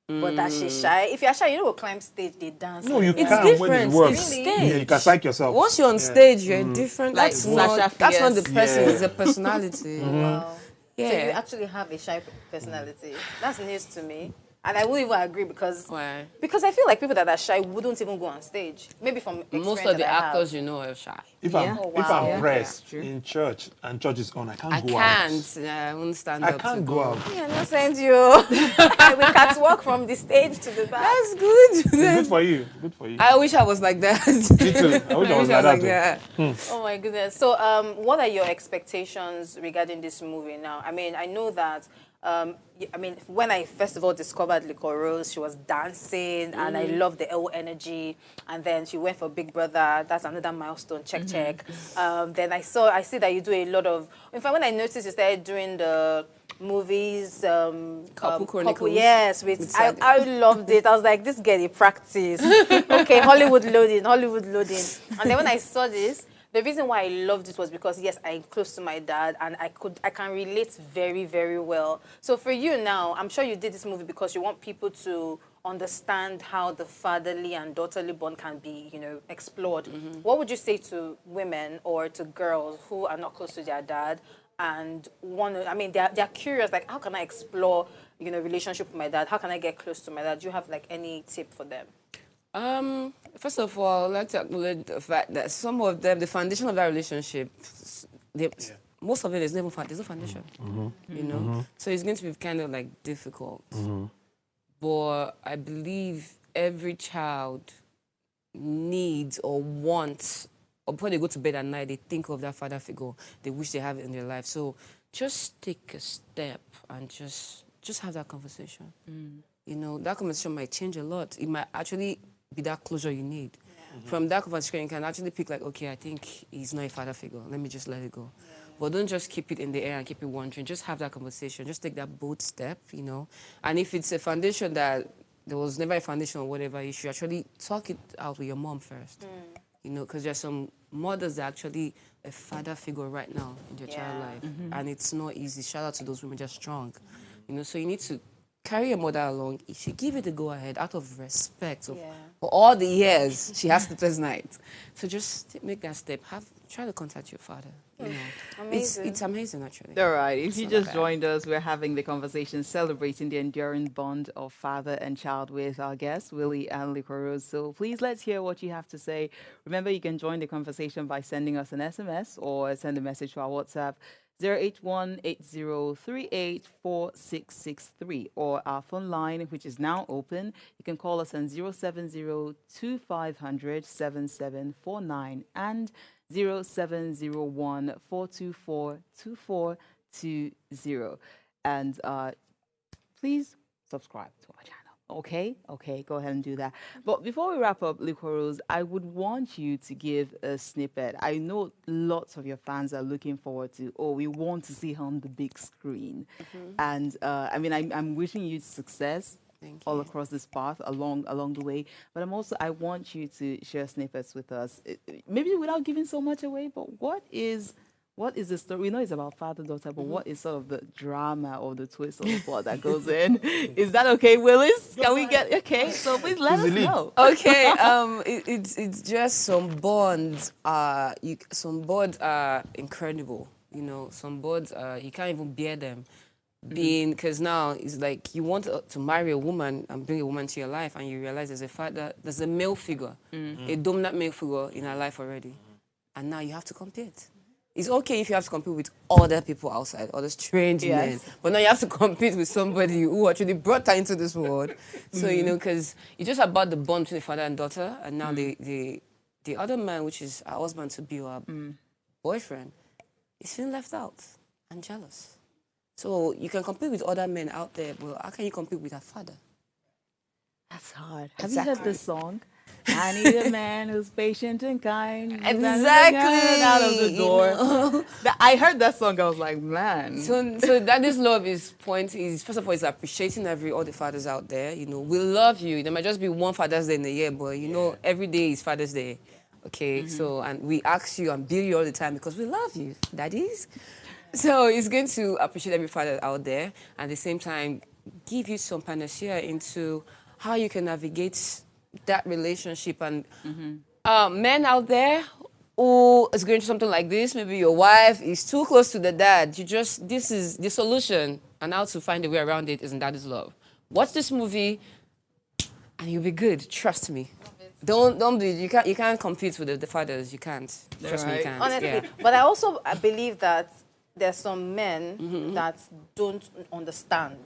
But that she's shy. If you're shy, you don't go climb stage, they dance. No, you it's can't different. when it works. It's Yeah, you can psych yourself. Once you're on stage, you're different. Like That's not the person. It's a personality. Wow. Yeah. So you actually have a shy personality. That's news to me. And I wouldn't even agree because I feel like people that are shy wouldn't even go on stage. Maybe from experience most of the actors you know are shy. If I'm pressed in church and church is on, I can't go out. I won't stand up. I can't go out. Yeah, no send you. We can't walk from the stage to the back. That's good. It's good for you. Good for you. I wish I was like that. Me too. I wish I was like that. Oh my goodness. So, what are your expectations regarding this movie now? I mean, I know that. When I first of all discovered Liquorose, she was dancing, and I loved the L energy. And then she went for Big Brother. That's another milestone. Check. Then I see that you do a lot of. In fact, when I noticed you started doing the movies, Couple Chronicles. Yes, I loved it. I was like, this girl, practice. Okay, Hollywood loading. And then when I saw this. the reason why I loved it was because, yes, I'm close to my dad and I can relate very, very well. So for you now, I'm sure you did this movie because you want people to understand how the fatherly and daughterly bond can be, you know, explored. What would you say to women or to girls who are not close to their dad and want to, I mean, they're curious, like, how can I explore, you know, relationship with my dad? How can I get close to my dad? Do you have, like, any tip for them? First of all, I'd like to acknowledge the fact that some of them, the foundation of that relationship, most of it is never there's no foundation, you know? So it's going to be kind of, like, difficult. But I believe every child needs or wants, or before they go to bed at night, they think of that father figure they wish they have in their life. So just take a step and just have that conversation. You know, that conversation might change a lot. It might actually be that closure you need. From that conversation, you can actually pick like, okay, I think he's not a father figure. Let me just let it go. But don't just keep it in the air and keep it wandering. Just have that conversation. Just take that bold step, you know. And if it's a foundation that there was never a foundation or whatever, you should actually talk it out with your mom first. You know, because there's some mothers that are actually a father figure right now in their child life. And it's not easy. Shout out to those women, they're strong. You know, so you need to carry your mother along. If she give it a go-ahead out of respect for all the years she has to this night. So just make that step. Try to contact your father. You know. Amazing. It's amazing, actually. All right. If you just joined us, we're having the conversation celebrating the enduring bond of father and child with our guests, Willie and Liquorose. So please let's hear what you have to say. Remember, you can join the conversation by sending us an SMS or send a message to our WhatsApp 08180384663 or our phone line, which is now open. You can call us on 070-2500-7749 and 0701-424-2420. And please subscribe to our channel. Okay, go ahead and do that. But before we wrap up, Liquorose, I would want you to give a snippet. I know lots of your fans are looking forward to, we want to see her on the big screen. And I mean, I'm wishing you success all across this path along the way. But I want you to share snippets with us, maybe without giving so much away. But what is the story? We know it's about father-daughter, but what is sort of the drama or the twist of the plot that goes in? Is that okay, Willis? Can we get so please let us know. Okay, it's just some bonds. Some bonds are incredible. You know, some bonds you can't even bear them. Because now it's like you want to marry a woman and bring a woman to your life, and you realize there's a male figure, a dominant male figure in her life already, and now you have to compete. It's okay if you have to compete with other people outside, other strange men, but now you have to compete with somebody who actually brought her into this world. So, you know, because it's just about the bond between the father and daughter, and now the other man, which is our husband to be our boyfriend, is feeling left out and jealous. So you can compete with other men out there, but how can you compete with a father? That's hard. Have you heard this song? I need a man who's patient and kind. Exactly. Out of the door. You know? I heard that song. I was like, man. So that this love is first of all, is appreciating all the fathers out there. You know, we love you. There might just be one Father's Day in the year, but you know, every day is Father's Day. Okay, so and we ask you and bill you all the time because we love you, daddies. So it's going to appreciate every father out there, and at the same time, give you some panacea into how you can navigate that relationship. And men out there who is going through something like this, maybe your wife is too close to the dad, this is the solution, and how to find a way around it is in Daddy's Love. Watch this movie, and you'll be good. Trust me. Don't be. You can't compete with the fathers. You can't. Trust me, you can't. Honestly, but I believe that there's some men that don't understand.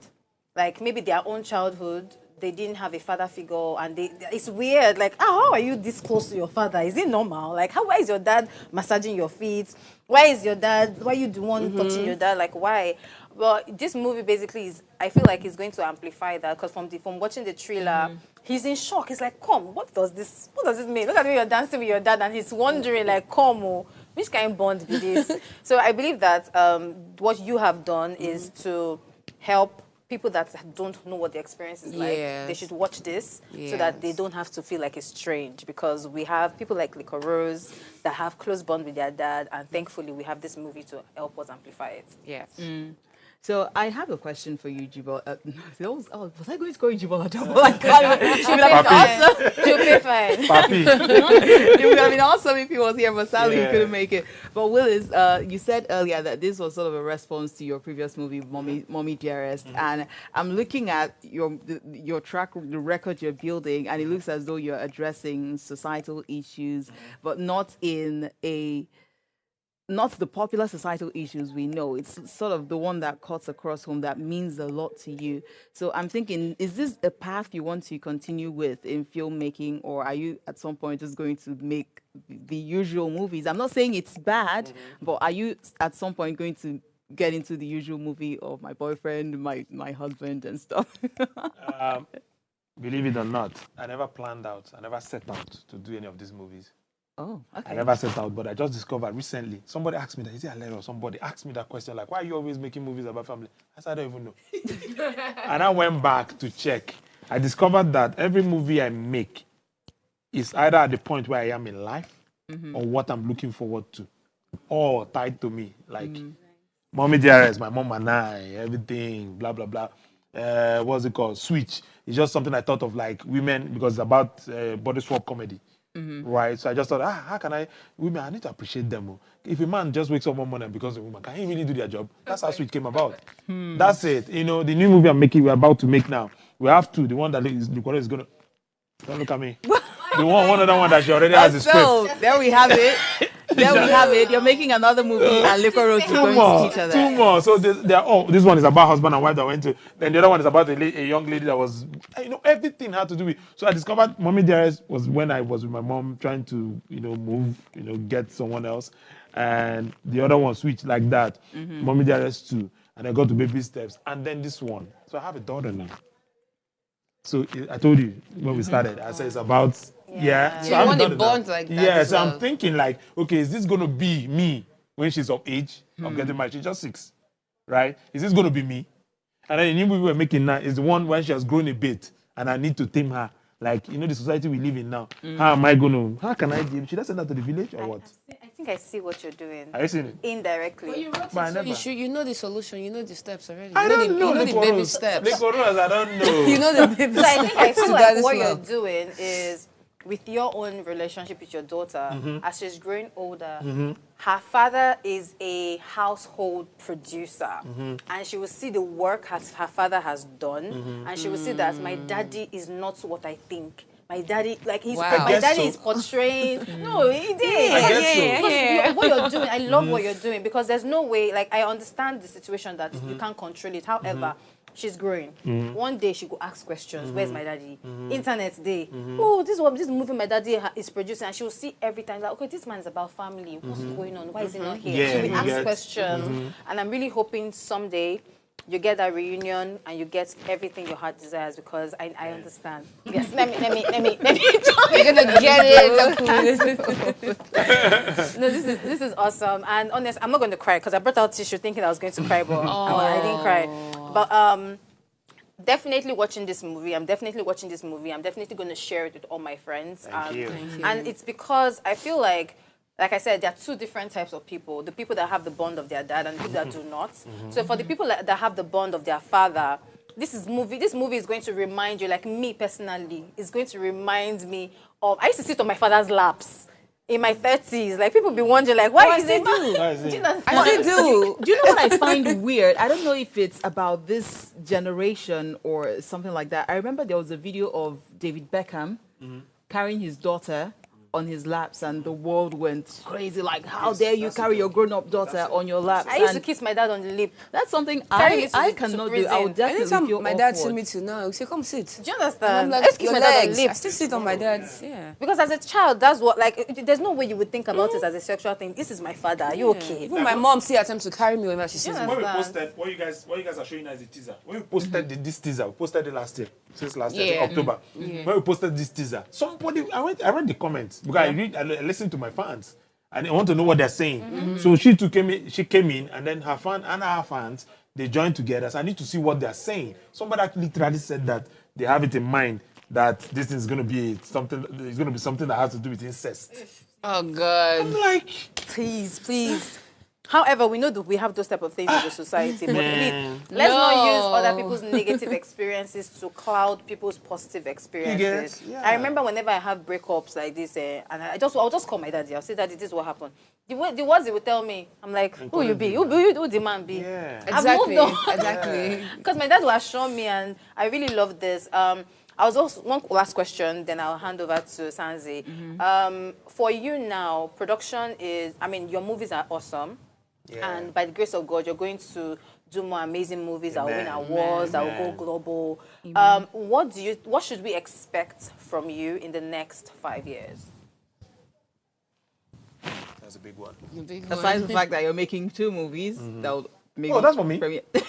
Like maybe their own childhood, they didn't have a father figure, and it's weird. Like, how are you this close to your father? Is it normal? Like, why is your dad massaging your feet? Why is your dad? Why you the one touching your dad? Like, why? Well, this movie basically I feel like it's going to amplify that, because from watching the trailer, he's in shock. He's like, "Come, what does this mean? Look at the way you're dancing with your dad," and he's wondering, like, "Come, which kind of bond is this?" So I believe that what you have done is to help people that don't know what the experience is like, they should watch this so that they don't have to feel like it's strange, because we have people like Liquorose that have close bond with their dad, and thankfully we have this movie to help us amplify it. Yes. So I have a question for you, Jibol. Was I going to call you Jibol? I can't. It would have been awesome. She'll be fine. It would have been awesome if he was here, but sadly he couldn't make it. But Willis, you said earlier that this was sort of a response to your previous movie, Mommy Dearest, and I'm looking at your track, the record you're building, and it looks as though you're addressing societal issues, but not the popular societal issues we know. It's sort of the one that cuts across home, that means a lot to you. So I'm thinking, is this a path you want to continue with in filmmaking, or are you at some point just going to make the usual movies? I'm not saying it's bad, but are you at some point going to get into the usual movie of my boyfriend, my husband and stuff? Believe it or not, I never planned out. I never set out to do any of these movies. Oh, okay. I never set out, but I just discovered recently. Somebody asked me that. Is it Alero or somebody asked me that question, like, why are you always making movies about family? I said, I don't even know. And I went back to check. I discovered that every movie I make is either at the point where I am in life or what I'm looking forward to, all tied to me. Like, Mommy Dearest, my mom and I, everything, blah, blah, blah. What's it called? Switch. It's just something I thought of, like women, because it's about body swap comedy. Right, so I just thought, how can women, I need to appreciate them. If a man just wakes up one morning and becomes a woman, can he really do their job? That's how Switch came about. That's it. You know, the new movie we're about to make now, we have two. The one that is going to, don't look at me. One other one that she already has the script. There we have it. There we have it. You're making another movie, and Liquorose is going to see each other. Two more. So this one is about husband and wife that went to. Then the other one is about a young lady that was, everything had to do with. So I discovered Mommy Dearest was when I was with my mom trying to, move, get someone else, and the other one switched like that. Mommy Dearest 2, and I got to Baby Steps, and then this one. So I have a daughter now. So I told you when we started, I said it's about. So you want a bond like that. Yeah, so I'm thinking like, okay, is this going to be me when she's of age of getting married? She's just 6, right? Is this going to be me? And then the new movie we're making now is the one when she has grown a bit and I need to tame her. Like, the society we live in now. How can I give? Should I send her to the village or what? I think I see what you're doing. Are you seeing it? Indirectly. You know the solution, you know the steps already. I don't know. You know the baby steps. Liquorose, I don't know. You know the baby steps. So I think I feel like what you're doing is, with your own relationship with your daughter, as she's growing older, her father is a household producer, and she will see the work her father has done, and she will see that my daddy is not what I think. My daddy, my daddy is portraying. No, he did. What you're doing, I love what you're doing, because there's no way. Like, I understand the situation that you can't control it. However, she's growing. One day she will ask questions. Where's my daddy? Internet day. Oh, this movie my daddy is producing, and she will see every time like, okay, this man is about family. What's going on? Why is he not here? She will ask questions, and I'm really hoping someday you get that reunion and you get everything your heart desires, because I understand. Yes, let me. You're gonna get it. No, this is awesome. And honest, I'm not going to cry because I brought out tissue thinking I was going to cry, but I didn't cry. But definitely watching this movie. I'm definitely watching this movie. I'm definitely going to share it with all my friends. Thank you. And it's because I feel like I said, there are two different types of people. The people that have the bond of their dad and the people that do not. So for the people that have the bond of their father, this movie is going to remind you, like me personally, is going to remind me of, I used to sit on my father's laps in my 30s. Like, people be wondering, like, why is it? I do. Do you know what I find weird? I don't know if it's about this generation or something like that. I remember there was a video of David Beckham carrying his daughter on his laps, and the world went crazy. Like, how dare you carry your grown-up daughter on your laps? I used to kiss my dad on the lip. That's something I cannot do. I would definitely feel awkward. My dad see me too now, he'll say, come sit. Do you understand? I'm like, I used to kiss my dad on the lip. I still sit on my dad's, Because as a child, that's what, like, there's no way you would think about it as a sexual thing. This is my father. Are you okay? Even my mom still attempts to carry me whenever she sees me. When we posted, what you guys are showing as a teaser. When we posted this teaser, we posted it last year. Since last year, October. When we posted this teaser, somebody, I read the comments, because I listen to my fans and I want to know what they're saying. So she came in, and then her fans they join together. So I need to see what they're saying. Somebody actually literally said that they have it in mind that this thing is going to be something. It's going to be something that has to do with incest. Oh God! I'm like, please. However, we know that we have those type of things in the society, but Man. let's not use other people's negative experiences to cloud people's positive experiences. Yeah. I remember whenever I have breakups like this, and I'll just call my daddy. I'll say, Daddy, this is what happened. The words he would tell me, I'm like, who you be? Who the man be? Yeah. Exactly. I've moved on. Exactly. Because my dad will assure me, and I really love this. I was also one last question, then I'll hand over to Sanzi. For you now, production is, I mean, your movies are awesome. Yeah. And by the grace of God, you're going to do more amazing movies that will win awards, that will go global. What should we expect from you in the next 5 years? That's a big one. Besides the fact that you're making 2 movies, that will maybe. Oh, that's for me. Premiere. We'll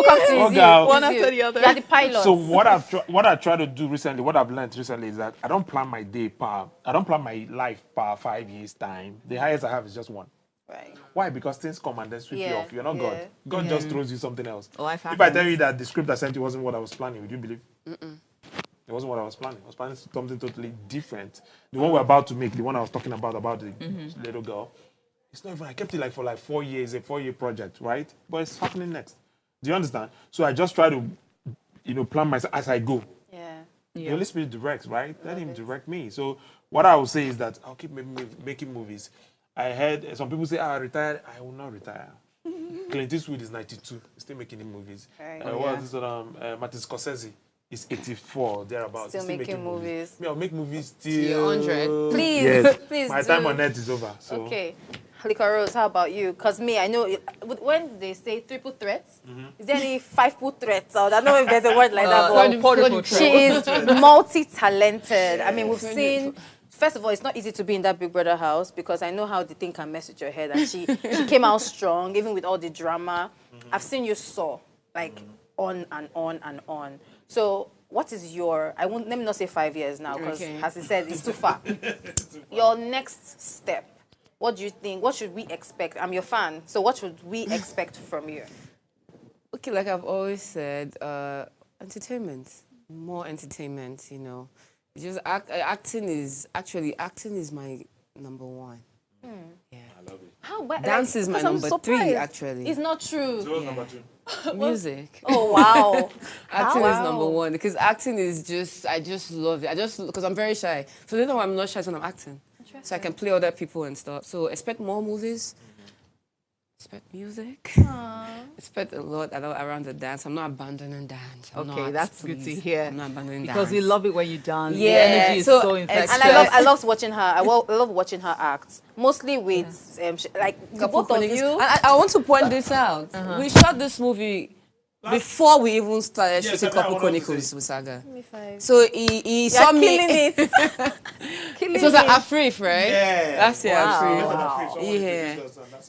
come to you. One after the other. Yeah, the pilot. So what I tried to do recently, what I've learned recently is that I don't plan my I don't plan my life per 5 years time. The highest I have is just 1. Right. Why? Because things come and then sweep you off. You're not God. God just throws you something else. Life if I tell you that the script I sent you wasn't what I was planning, would you believe? It wasn't what I was planning. I was planning something totally different. The one we're about to make, the one I was talking about the little girl. It's not even, I kept it for 4 years, a 4-year project, right? But it's happening next. Do you understand? So I just try to, plan myself as I go. Yeah. The Holy Spirit directs, right? Let him direct me. So what I will say is that I'll keep making movies. I heard some people say, I retired. I will not retire. Clint Eastwood is 92. He's still making movies. Right. Martin Scorsese is 84, thereabouts. Still making movies. Me, I'll make movies till 100. Please, yes. please My time on earth is over. So. Okay. Liquorose, how about you? Because me, I know when they say triple threats, is there any 5-foot threats? I don't know if there's a word like that, but she is multi-talented. I mean, we've seen. First of all, it's not easy to be in that Big Brother house because I know how the thing can mess with your head. And she came out strong, even with all the drama. I've seen you soar, on and on and on. So what is your, let me not say 5 years now, because as he said, it's too far. Your next step, what do you think? What should we expect? I'm your fan, so what should we expect from you? Okay, like I've always said, entertainment, more entertainment, Just acting is my number 1. Yeah. I love it. How? Dance is my number 3, actually. It's not true. So what's number 2? Music. Oh wow. Acting is number 1 because acting is I just love it. because I'm very shy. So the reason why I'm not shy is when I'm acting. So I can play other people and stuff. So expect more movies. Expect music. Expect a lot around the dance. I'm not abandoning dance. That's good to hear. I'm not abandoning dance. Because we love it when you dance. Yeah. The energy is so infectious. And I love watching her. I love watching her act. Mostly with the both of you. I want to point this out. We shot this movie before we even started shooting Couple Chronicles with Saga. So he saw me. Killing it. It was like Afrif, right? Yeah. That's it, Afrif. Wow. Yeah.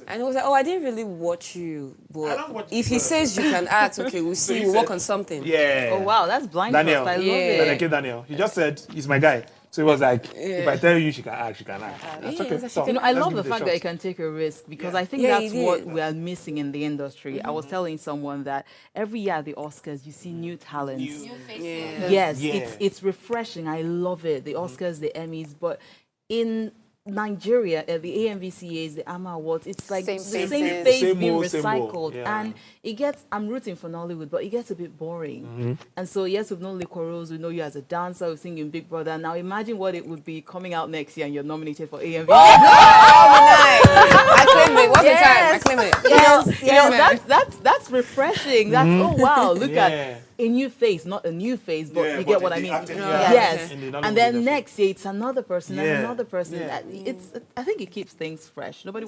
And it was like, I didn't really watch you, but if he says you can act, okay, we'll see. We'll work on something. Yeah. Oh wow, that's blind Daniel. trust. I love it. Daniel. He just said he's my guy. So it was like, if I tell you she can act, she can act. That's okay. So, I love the fact that you can take a risk because I think that's what we are missing in the industry. I was telling someone that every year at the Oscars, you see new talents. New faces. Yes, it's refreshing. I love it. The Oscars, the Emmys, but in Nigeria, the AMVCAs, the AMA Awards, it's like the same face being recycled. And it gets, I'm rooting for Nollywood, but it gets a bit boring. And so, yes, we've known Liquorose, we know you as a dancer, we've seen you in Big Brother. Now, imagine what it would be coming out next year and you're nominated for AMVCA. I claim it. What's the time? I claim it. Yes, that's refreshing. That's, oh, wow, look at a new face, not a new face, but you get what I mean. Yes. And then next year, it's another person and another person. I think it keeps things fresh. Nobody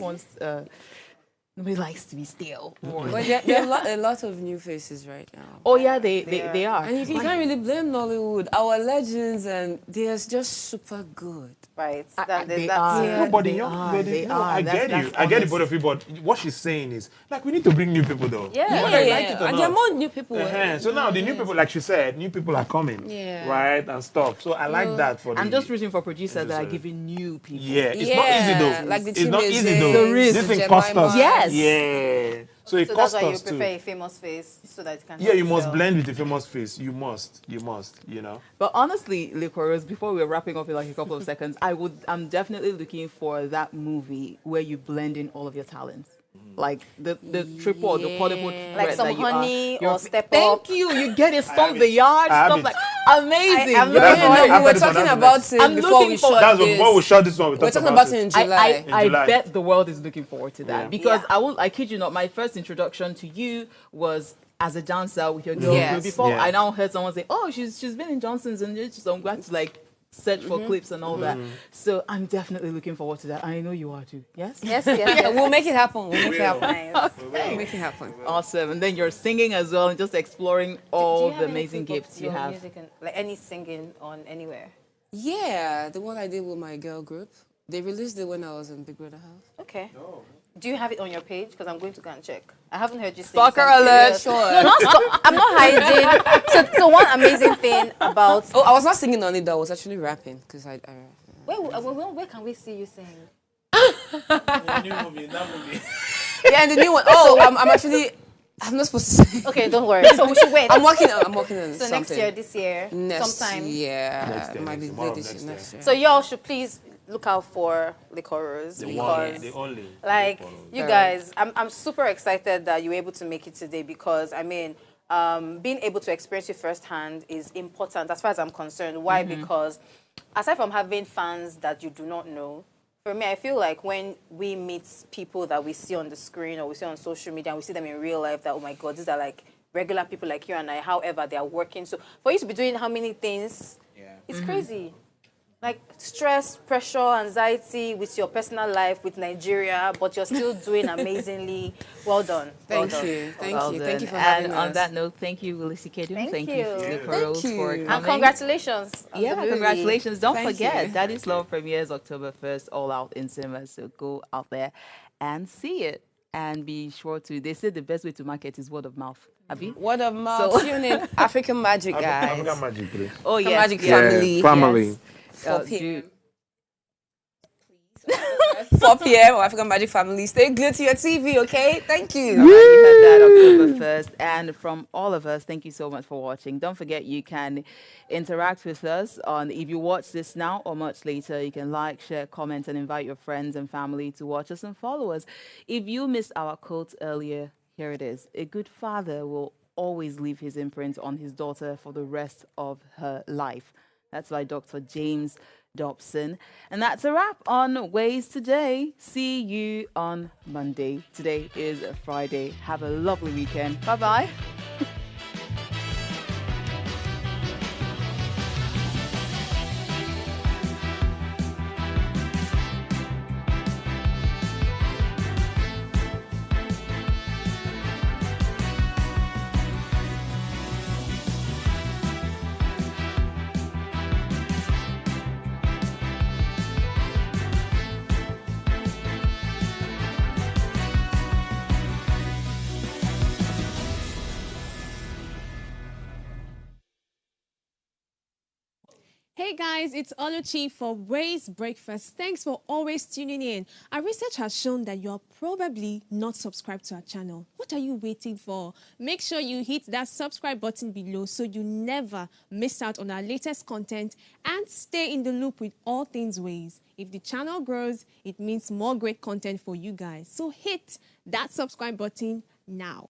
likes to be still. But there are a lot of new faces right now. Oh yeah, they are. And you can't really blame Nollywood. Our legends, and they're just super good. Right. They are. I get you. I get it, both of you. But what she's saying is, we need to bring new people, though. And there are more new people. So now the new people, like she said, new people are coming, right, and stuff. So I like that for. I'm just rooting for producers that are giving new people. Yeah, it's not easy though. Like the it's not easy though. The risk. This thing costs us. Yes. Yes. Yeah. So it So costs that's why you us prefer to. a famous face so that it can Yeah, help you must sell. blend with a famous face. You must. You must. You know. But honestly, Liquorose, before we're wrapping up in like a couple of seconds, I'm definitely looking for that movie where you blend in all of your talents. Like the tripod, the portable thread Like some that you honey you're- or step Thank up. you. You get it, stomp the yard, I have stuff it. like amazing. I'm You're looking right. forward- we were After this one, talking that's about the it I'm before looking we for- shot That's this. before we shot this one. We're talking about it in July. In July. I bet the world is looking forward to that Yeah. because Yeah. I kid you not, my first introduction to you was as a dancer with your girl Yes. group. Before Yeah. I now heard someone say, "Oh, she's been in Johnson's," and it's just I'm glad to like search for clips and all that. So I'm definitely looking forward to that. I know you are too. Yes. Yes, Yeah, yes. we'll make it happen. We'll make it happen. Nice. We'll make it happen. Awesome. And then you're singing as well and just exploring all Do you the have any amazing clip of gifts you your have. music and, like any singing on anywhere? Yeah, the one I did with my girl group. They released it when I was in Big Brother House. Okay. Do you have it on your page? Because I'm going to go and check. I haven't heard you sing. Stalker so I'm alert. curious. No, not I'm not hiding. So one amazing thing about Oh, I was not singing on it though. I was actually rapping because where can we see you sing? Yeah, and the new one. Oh, I'm actually. I'm not supposed to say. Okay, don't worry. So we should wait. I'm working on So something. next year, this year, Next sometime. year. Next year, Might be tomorrow, late this year, next next year. So y'all should please look out for Liquorose The because one, the only. like Liquorose. you guys, I'm super excited that you were able to make it today because I mean, being able to experience it firsthand is important as far as I'm concerned. Why? Because aside from having fans that you do not know, for me, I feel like when we meet people that we see on the screen or we see on social media and we see them in real life, that, oh my God, these are like regular people like you and I, however, they are working. So for you to be doing how many things, it's crazy. Like stress, pressure, anxiety with your personal life, with Nigeria, but you're still doing amazingly. Well done. Thank well done. you. Thank Well you. done. Thank you for and having on us. that note, thank you, Willis Ikedum. Thank you, you. Liquorose, Thank for you. coming. And congratulations. on Yeah, the movie. congratulations. Don't Thank forget, you. Daddy's Love premieres October 1st, all out in cinemas. So go out there and see it. And be sure to, they say the best way to market is word of mouth. Abi? Word of mouth. Tune in African Magic, guys. African Magic, please. Oh, African yes. Magic yes. family. Family. Yes. 4 p.m. 4 p.m. African Magic family. Stay glued to your TV, okay? Thank you. All right, you heard that October 1st. And from all of us, thank you so much for watching. Don't forget you can interact with us on, if you watch this now or much later, you can like, share, comment, and invite your friends and family to watch us and follow us. If you missed our quote earlier, here it is. A good father will always leave his imprint on his daughter for the rest of her life. That's by Dr. James Dobson. And that's a wrap on Ways Today. See you on Monday. Today is a Friday. Have a lovely weekend. Bye-bye. Hey guys, it's Oluchi for Ways Breakfast. Thanks for always tuning in. Our research has shown that you're probably not subscribed to our channel. What are you waiting for? Make sure you hit that subscribe button below so you never miss out on our latest content and stay in the loop with all things Ways. If the channel grows, it means more great content for you guys. So hit that subscribe button now.